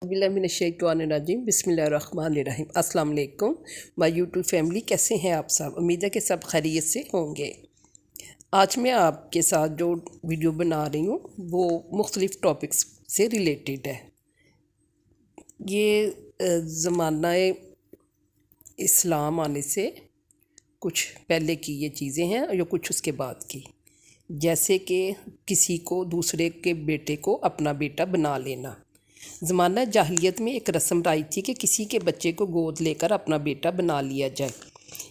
बिस्मिल्लाहिर्रहमानिर्रहीम बिस्मिल्लाहिर्रहमानिर्रहीम अस्सलाम वालेकुम माय यूट्यूब फैमिली। कैसे हैं आप सब? उम्मीद है कि सब खैरियत से होंगे। आज मैं आपके साथ जो वीडियो बना रही हूँ वो मुख्तलिफ़ टॉपिक्स से रिलेटेड है। ये ज़माना इस्लाम आने से कुछ पहले की ये चीज़ें हैं और कुछ उसके बाद की, जैसे कि किसी को दूसरे के बेटे को अपना बेटा बना लेना। ज़माना जाहिलियत में एक रस्म राइज थी कि किसी के बच्चे को गोद लेकर अपना बेटा बना लिया जाए।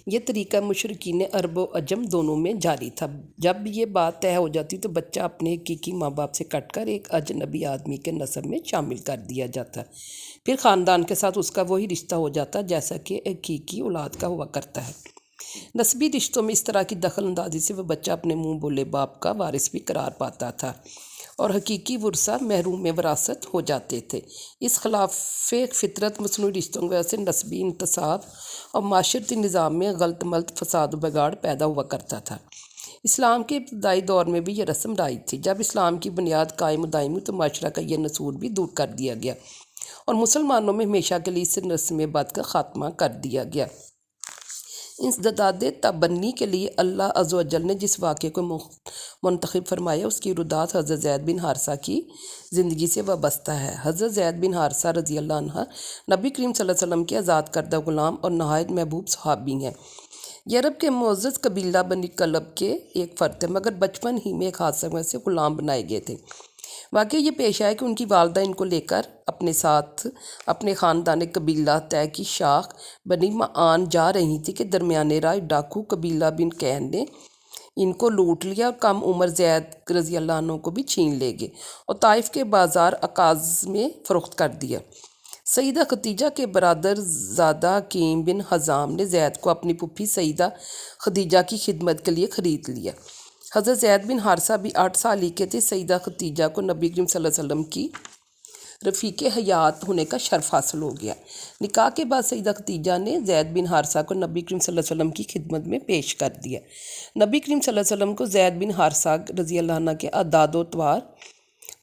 ये तरीका मुशरिकीन अरब व अजम दोनों में जारी था। जब ये बात तय हो जाती तो बच्चा अपने हकीकी माँ बाप से कटकर एक अजनबी आदमी के नस्ब में शामिल कर दिया जाता। फिर ख़ानदान के साथ उसका वही रिश्ता हो जाता जैसा कि हकीकी औलाद का हुआ करता है। नस्बी रिश्तों में इस तरह की दखल अंदाजी से वह बच्चा अपने मुँह बोले बाप का वारिस भी करार पाता था और हकीकी वर्सा महरूम में वरासत हो जाते थे। इस खिलाफ फितरत मसनूई रिश्तों की वजह से नस्बी इंतसाब और माशरती निज़ाम में गलत मलत फसाद बिगाड़ पैदा हुआ करता था। इस्लाम के इब्तदाई दौर में भी यह रस्म राइज थी। जब इस्लाम की बुनियाद कायम दायम हुई तो माशरा का यह नसूर भी दूर कर दिया गया और मुसलमानों में हमेशा के लिए इस रस्म बद का ख़ात्मा कर दिया गया। इंसदाद तबन्नी के लिए अल्लाह अज़्ज़ व जल ने जिस वाक़े को मुंतखब फरमाया उसकी रुदात हज़रत ज़ैद बिन हारसा की ज़िंदगी से वाबस्ता है। हज़रत ज़ैद बिन हारसा रज़ी अल्लाह अन्हा नबी करीम सल्लल्लाहु अलैहि वसल्लम के आज़ाद करदा ग़ुलाम और नहायत महबूब सहाबी हैं। ये अरब के मुअज़्ज़ज़ कबीला बनी कलब के एक फ़र्द थे, मगर बचपन ही में एक हादसे में से ग़ुलाम बनाए गए थे। वाकई ये पेश आया कि उनकी वालदा इनको लेकर अपने साथ अपने ख़ानदान कबीला तय की शाख बनी माआन जा रही थी कि दरमियाने राह डाकू कबीला बिन कैन ने इनको लूट लिया और कम उम्र ज़ैद रज़ी अल्लाह अन्हु को भी छीन ले गए और ताइफ के बाज़ार अकाज़ में फ़रोख्त कर दिया। सईदा खदीजा के बरादर ज़ादा हकीम बिन हज़ाम ने ज़ैद को अपनी पुप्पी सईदा खदीजा की खिदमत के लिए ख़रीद लिया। हज़रत ज़ैद बिन हारसा भी 8 साल ही के थे। सईदा खदीजा को नबी करीम सल्लल्लाहु अलैहि वसल्लम की रफ़ीक हयात होने का शर्फ हासिल हो गया। निकाह के बाद सईदा खदीजा ने ज़ैद बिन हारसा को नबी करीम सल्लल्लाहु अलैहि वसल्लम की खिदमत में पेश कर दिया। नबी करीम सल्लल्लाहु अलैहि वसल्लम को ज़ैद बिन हारसा रज़ी अल्लाह अन्हु के अदाद तवार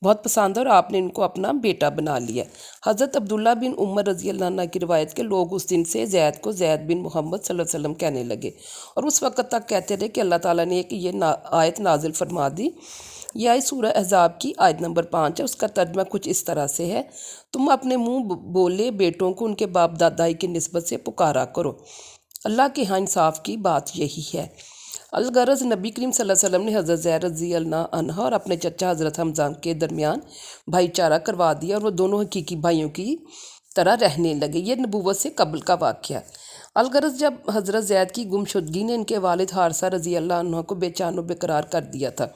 बहुत पसंद है और आपने इनको अपना बेटा बना लिया। हज़रत अब्दुल्ला बिन उमर रज़ी अल्लाह अन्हु की रिवायत के लोग उस दिन से ज़ैद को ज़ैद बिन मोहम्मद सल्लल्लाहु अलैहि वसल्लम कहने लगे और उस वक़्त तक कहते रहे कि अल्लाह ताला ने ये आयत नाजिल फरमा दी। यह आयत सूरह अहज़ाब की आयत नंबर 5 है। उसका तर्जमा कुछ इस तरह से है, तुम अपने मुँह बोले बेटों को उनके बाप दादाई की निस्बत से पुकारा करो। अल्लाह के यहाँ इंसाफ की बात यही है। अलगरज नबी करीम सल्लल्लाहु अलैहि वसल्लम ने हज़रत ज़ैद रज़ी अल्लाह अन्हा और अपने चचा हज़रत हमज़ा के दरमियान भाईचारा करवा दिया और वो दोनों हकीकी भाइयों की तरह रहने लगे। ये नबूवत से कबल का वाक़या। अलगरज जब हज़रत ज़ैद की गुमशुदगी ने इनके वालिद हारसा रज़ी अल्लाह अन्हु को बेचैन व बेकरार कर दिया था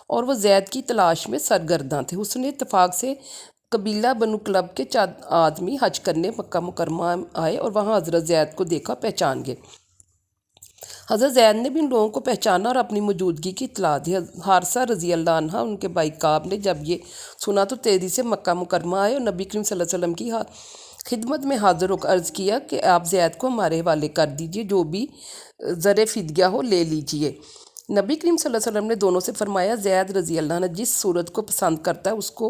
और वह ज़ैद की तलाश में सरगर्दां थे। उसने इत्तफाक से कबीला बनु क्लब के 4 आदमी हज करने मक्का मुकरमा आए और वहाँ हज़रत ज़ैद को देखा, पहचान गए। हज़रत ज़ैद ने भी इन लोगों को पहचाना और अपनी मौजूदगी की इत्तला दी। हारसा रज़ी अल्लाह अन्हा उनके भाई काब ने जब ये सुना तो तेज़ी से मक्का मुकरमा आए और नबी करीम सल्लल्लाहु अलैहि वसल्लम की खिदमत में हाज़िर होकर अर्ज़ किया कि आप ज़ैद को हमारे हवाले कर दीजिए, जो भी ज़र फ़िदिया हो ले लीजिए। नबी करीम सल्लल्लाहु अलैहि वसल्लम ने दोनों से फरमाया, ज़ैद रज़ी अल्लाह ने जिस सूरत को पसंद करता है उसको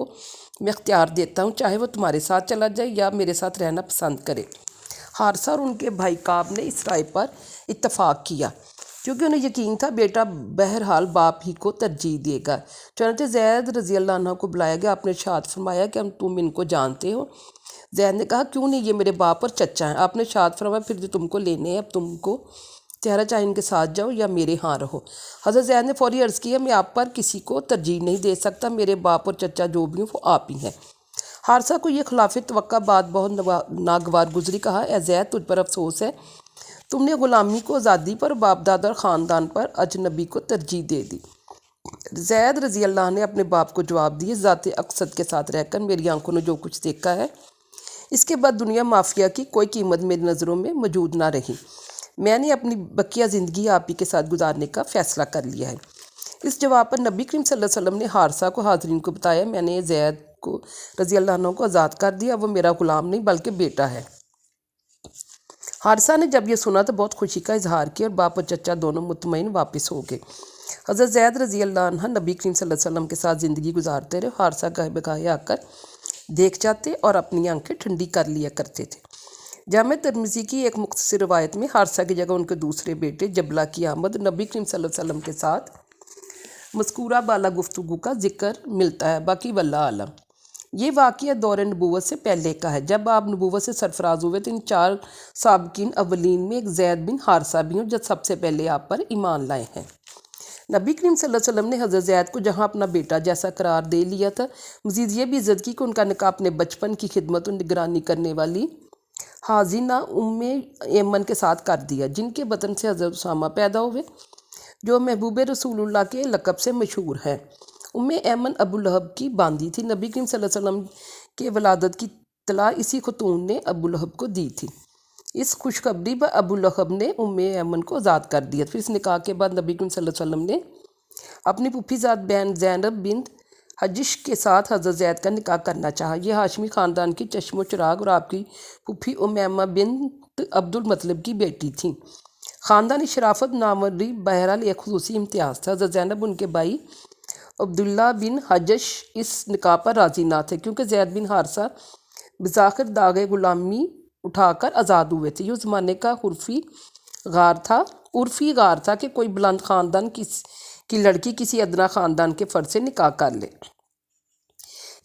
मैं इख्तियार देता हूँ, चाहे वो तुम्हारे साथ चला जाए या मेरे साथ रहना पसंद करे। हारसा और उनके भाई काब ने इस राय पर इत्तफाक किया क्योंकि उन्हें यकीन था बेटा बहरहाल बाप ही को तरजीह देगा। चुनांचे ज़ैद रज़ी अल्लाह अन्हु को बुलाया गया। आपने इरशाद फरमाया कि तुम इनको जानते हो? ज़ैद ने कहा, क्यों नहीं, ये मेरे बाप और चचा हैं। आपने इरशाद फरमाया, फिर जो तुमको लेने हैं अब तुमको चेहरा चाहे इनके साथ जाओ या मेरे यहाँ रहो। हज़रत ज़ैद ने फौरी अर्ज़ किया, मैं आप पर किसी को तरजीह नहीं दे सकता, मेरे बाप और चचा जो भी हों वो आप ही हैं। हारसा को यह खिलाफ तवक्का बात बहुत नागवार गुजरी। कहा, ए ज़ैद तुझ पर अफसोस है, तुमने ग़ुलामी को आज़ादी पर बाप दादा और ख़ानदान पर अजनबी को तरजीह दे दी। ज़ैद रज़ी अल्लाह ने अपने बाप को जवाब दिए, ज़ाते अक़सद के साथ रहकर मेरी आंखों ने जो कुछ देखा है इसके बाद दुनिया माफिया की कोई कीमत मेरी नज़रों में मौजूद ना रही। मैंने अपनी बकिया ज़िंदगी आप ही के साथ गुजारने का फ़ैसला कर लिया है। इस जवाब पर नबी करीम सल्लल्लाहु अलैहि वसल्लम ने हारसा को हाज़रीन को बताया, मैंने ज़ैद को रज़ी अल्लाह अन्हु को आज़ाद कर दिया, वो मेरा ग़ुलाम नहीं बल्कि बेटा है। हारसा ने जब यह सुना तो बहुत खुशी का इजहार किया और बाप और चचा दोनों मुतमईन वापस हो गए। हज़रत ज़ैद रज़ी अल्लाह अन्हा नबी करीम सल्लल्लाहु अलैहि वसल्लम के साथ ज़िंदगी गुजारते रहे। हारसा गाहे बगाहे आकर دیکھ جاتے اور اپنی آنکھیں ٹھنڈی کر لیا کرتے تھے۔ جامع ترمذی کی ایک مختصر روایت میں حارثہ کی جگہ ان کے دوسرے بیٹے جبلہ کی آمد نبی کریم صلی اللہ علیہ وسلم کے ساتھ مذکورہ بالا گفتگو کا ذکر ملتا ہے۔ باقی واللہ عالم۔ یہ واقعہ دور نبوت سے پہلے کا ہے۔ جب آپ نبوت سے سرفراز ہوئے تو ان 4 سابقین اولین میں ایک زید بن حارثہ بھی ہوں جو سب سے پہلے آپ پر ایمان لائے ہیں۔ نبی کریم صلی اللہ علیہ وسلم نے حضرت زید کو جہاں اپنا بیٹا جیسا قرار دے لیا تھا، مزید یہ بھی عزت کی کہ ان کا نکاح اپنے بچپن کی خدمت و نگرانی کرنے والی حازنہ ام ایمن کے ساتھ کر دیا، جن کے بطن سے حضرت اسامہ پیدا ہوئے، جو محبوب رسول اللہ کے لقب سے مشہور ہیں۔ ام ایمن ابو لہب کی باندی تھی۔ نبی کریم صلی اللہ علیہ وسلم کے ولادت کی اطلاع اسی خاتون نے ابو لہب کو دی تھی۔ اس خوشخبری پر ابو لہب نے ام ایمن کو آزاد کر دیا۔ پھر اس نکاح کے بعد نبی کریم صلی اللہ علیہ وسلم نے اپنی پھوپھی زاد بہن زینب بنت حجش کے ساتھ حضرت زید کا نکاح کرنا چاہا۔ یہ ہاشمی خاندان کی چشم و چراغ اور آپ کی پھوپھی امیمہ بنت عبد المطلب کی بیٹی تھیں۔ خاندانی شرافت ناموری بہرحال ایک خصوصی امتیاز تھا۔ حضرت زینب ان کے بھائی عبداللہ بن حجش اس نکاح پر راضی نہ تھے، کیونکہ زید بن حارثہ بظاہر داغ غلامی اٹھا کر آزاد ہوئے تھے۔ یہ اس زمانے کا عرفی غار تھا کہ کوئی بلند خاندان کی لڑکی کسی ادنا خاندان کے فرد سے نکاح کر لے۔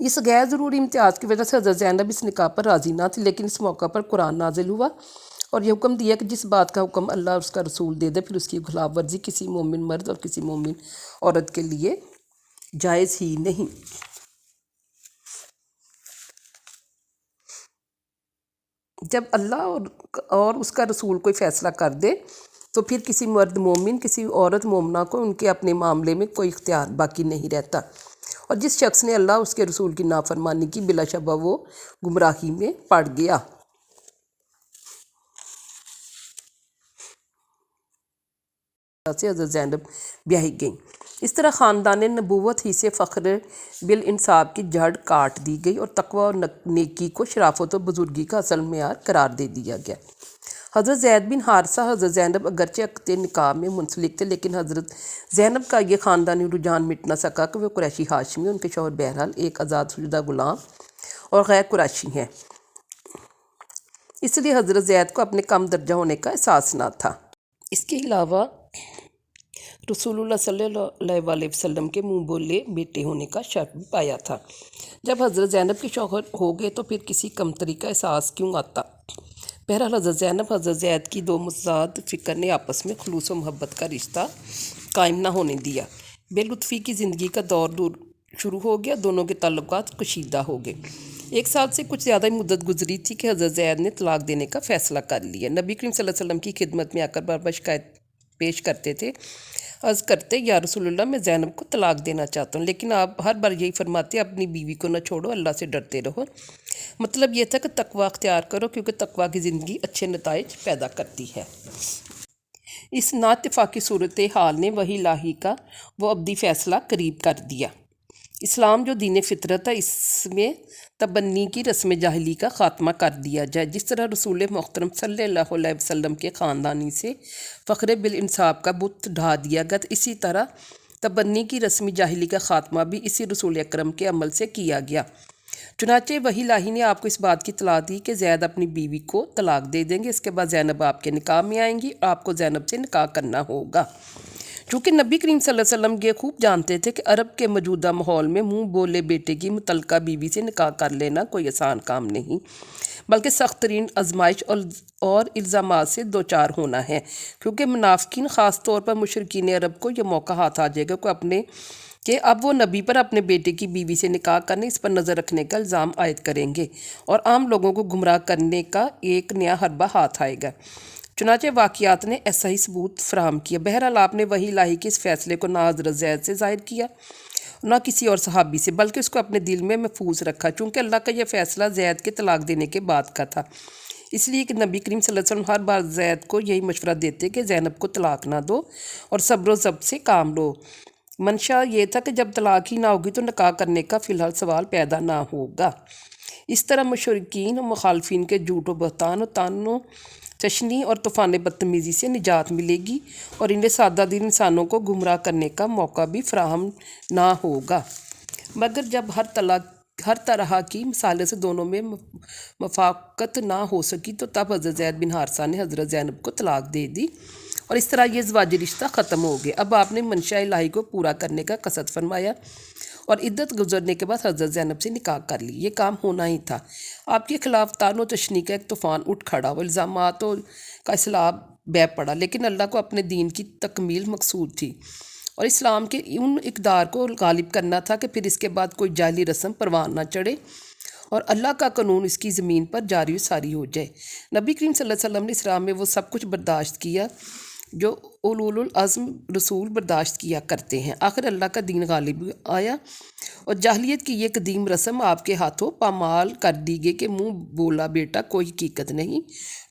اس غیر ضروری امتیاز کی وجہ سے حضرت زینب اس نکاح پر راضی نہ تھی، لیکن اس موقع پر قرآن نازل ہوا اور یہ حکم دیا کہ جس بات کا حکم اللہ اور اس کا رسول دے دے، پھر اس کی خلاف ورزی کسی مومن مرد اور کسی مومن عورت کے لیے جائز ہی نہیں۔ جب اللہ اور اس کا رسول کوئی فیصلہ کر دے تو پھر کسی مرد مومن کسی عورت مومنہ کو ان کے اپنے معاملے میں کوئی اختیار باقی نہیں رہتا، اور جس شخص نے اللہ اور اس کے رسول کی نافرمانی کی بلا شبہ وہ گمراہی میں پڑ گیا۔ سے حضرت زینب بیاہی گئیں۔ اس طرح خاندان نبوت ہی سے فخر بالانصاب کی جڑ کاٹ دی گئی اور تقوی اور نیکی کو شرافت و بزرگی کا اصل معیار قرار دے دیا گیا۔ حضرت زید بن حارثہ حضرت زینب اگرچہ عقد نکاح میں منسلک تھے، لیکن حضرت زینب کا یہ خاندانی رجحان مٹ نہ سکا کہ وہ قریشی ہاشمی، ان کے شوہر بہرحال ایک آزاد شدہ غلام اور غیر قریشی ہیں، اس لیے حضرت زید کو اپنے کم درجہ ہونے کا احساس نہ تھا۔ اس کے علاوہ رسول اللہ صلی اللہ علیہ وسلم کے منہ بولے بیٹے ہونے کا شرف بھی پایا تھا۔ جب حضرت زینب کے شوہر ہو گئے تو پھر کسی کمتری کا احساس کیوں آتا؟ بہرحال حضرت زینب حضرت زید کی دو متضاد فکر نے آپس میں خلوص و محبت کا رشتہ قائم نہ ہونے دیا۔ بے لطفی کی زندگی کا دور شروع ہو گیا، دونوں کے تعلقات کشیدہ ہو گئے۔ 1 سال سے کچھ زیادہ مدت گزری تھی کہ حضرت زید نے طلاق دینے کا فیصلہ کر لیا۔ نبی کریم صلی اللہ علیہ وسلم کی خدمت میں آ کر بار بار شکایت پیش کرتے تھے، عرض کرتے یا رسول اللہ میں زینب کو طلاق دینا چاہتا ہوں، لیکن آپ ہر بار یہی فرماتے اپنی بیوی کو نہ چھوڑو، اللہ سے ڈرتے رہو۔ مطلب یہ تھا کہ تقوی اختیار کرو، کیونکہ تقوی کی زندگی اچھے نتائج پیدا کرتی ہے۔ اس نااتفاقی صورتحال نے وحی الہی کا وہ ابدی فیصلہ قریب کر دیا۔ اسلام جو دین فطرت ہے، اس میں تبنی کی رسم جاہلی کا خاتمہ کر دیا جائے۔ جس طرح رسول محترم صلی اللہ علیہ وسلم کے خاندانی سے فخر بالانصاب کا بت ڈھا دیا گیا، اسی طرح تبنی کی رسم جاہلی کا خاتمہ بھی اسی رسول اکرم کے عمل سے کیا گیا۔ چنانچہ وحی الہی نے آپ کو اس بات کی اطلاع دی کہ زید اپنی بیوی کو طلاق دے دیں گے، اس کے بعد زینب آپ کے نکاح میں آئیں گی اور آپ کو زینب سے نکاح کرنا ہوگا۔ چونکہ نبی کریم صلی اللہ علیہ وسلم یہ خوب جانتے تھے کہ عرب کے موجودہ ماحول میں منہ بولے بیٹے کی متعلقہ بیوی سے نکاح کر لینا کوئی آسان کام نہیں، بلکہ سخت ترین آزمائش اور الزامات سے دوچار ہونا ہے، کیونکہ منافقین خاص طور پر مشرکین عرب کو یہ موقع ہاتھ آ جائے گا کہ اب وہ نبی پر اپنے بیٹے کی بیوی سے نکاح کرنے، اس پر نظر رکھنے کا الزام عائد کریں گے اور عام لوگوں کو گمراہ کرنے کا ایک نیا حربہ ہاتھ آئے گا۔ چنانچہ واقعات نے ایسا ہی ثبوت فراہم کیا۔ بہرحال آپ نے وحی الہی کے اس فیصلے کو نہ حضرت زید سے ظاہر کیا، نہ کسی اور صحابی سے، بلکہ اس کو اپنے دل میں محفوظ رکھا، چونکہ اللہ کا یہ فیصلہ زید کے طلاق دینے کے بعد کا تھا، اس لیے کہ نبی کریم صلی اللہ علیہ وسلم ہر بار زید کو یہی مشورہ دیتے کہ زینب کو طلاق نہ دو اور صبر و ضبط سے کام لو۔ منشا یہ تھا کہ جب طلاق ہی نہ ہوگی تو نکاح کرنے کا فی الحال سوال پیدا نہ ہوگا۔ اس طرح مشرکین و مخالفین کے جھوٹ و بہتان و طعن و تشنیع اور طوفان بدتمیزی سے نجات ملے گی اور انہیں سادہ دل انسانوں کو گمراہ کرنے کا موقع بھی فراہم نہ ہوگا۔ مگر جب ہر हर तरह की मिसालों से दोनों में मुफाकत ना हो सकी तो तब हज़रत ज़ैद बिन हारसा ने हज़रत ज़ैनब को तलाक दे दी और इस तरह ये ज़वाजी रिश्ता ख़त्म हो गया। अब आपने मंशा इलाही को पूरा करने का कसद फरमाया और इद्दत गुजरने के बाद हज़रत ज़ैनब से निकाह कर ली। ये काम होना ही था। आपके ख़िलाफ़ तानो तशनी का एक तूफ़ान उठ खड़ा और इल्ज़ामातों का इस्लाब बह पड़ा, लेकिन अल्लाह को अपने दीन की तकमील मकसूद थी और इस्लाम के उन इक़दार को गालिब करना था कि फिर इसके बाद कोई जाली रस्म परवान ना चढ़े और अल्लाह का कानून इसकी ज़मीन पर जारी सारी हो जाए। नबी करीम सल्लल्लाहु अलैहि वसल्लम ने इस्लाम में वो सब कुछ बर्दाश्त किया जो उलुल अज़्म रसूल बर्दाश्त किया करते हैं। आखिर अल्लाह का दीन गालिब आया और जाहलियत की ये कदीम रस्म आपके हाथों पामाल कर दी गई कि मुँह बोला बेटा कोई हकीकत नहीं,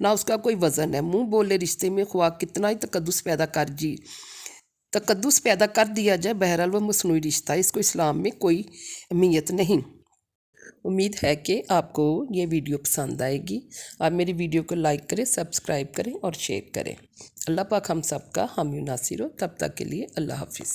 ना उसका कोई वज़न है। मुँह बोले रिश्ते में ख्वाह कितना ही तकद्दुस पैदा कर दिया जाए, बहरहाल वह मसनूई रिश्ता है, इसको इस्लाम में कोई अहमियत नहीं। उम्मीद है कि आपको ये वीडियो पसंद आएगी। आप मेरी वीडियो को लाइक करें, सब्सक्राइब करें और शेयर करें। अल्लाह पाक हम सब का हामी नासिर हो। तब तक के लिए अल्लाह हाफिज़।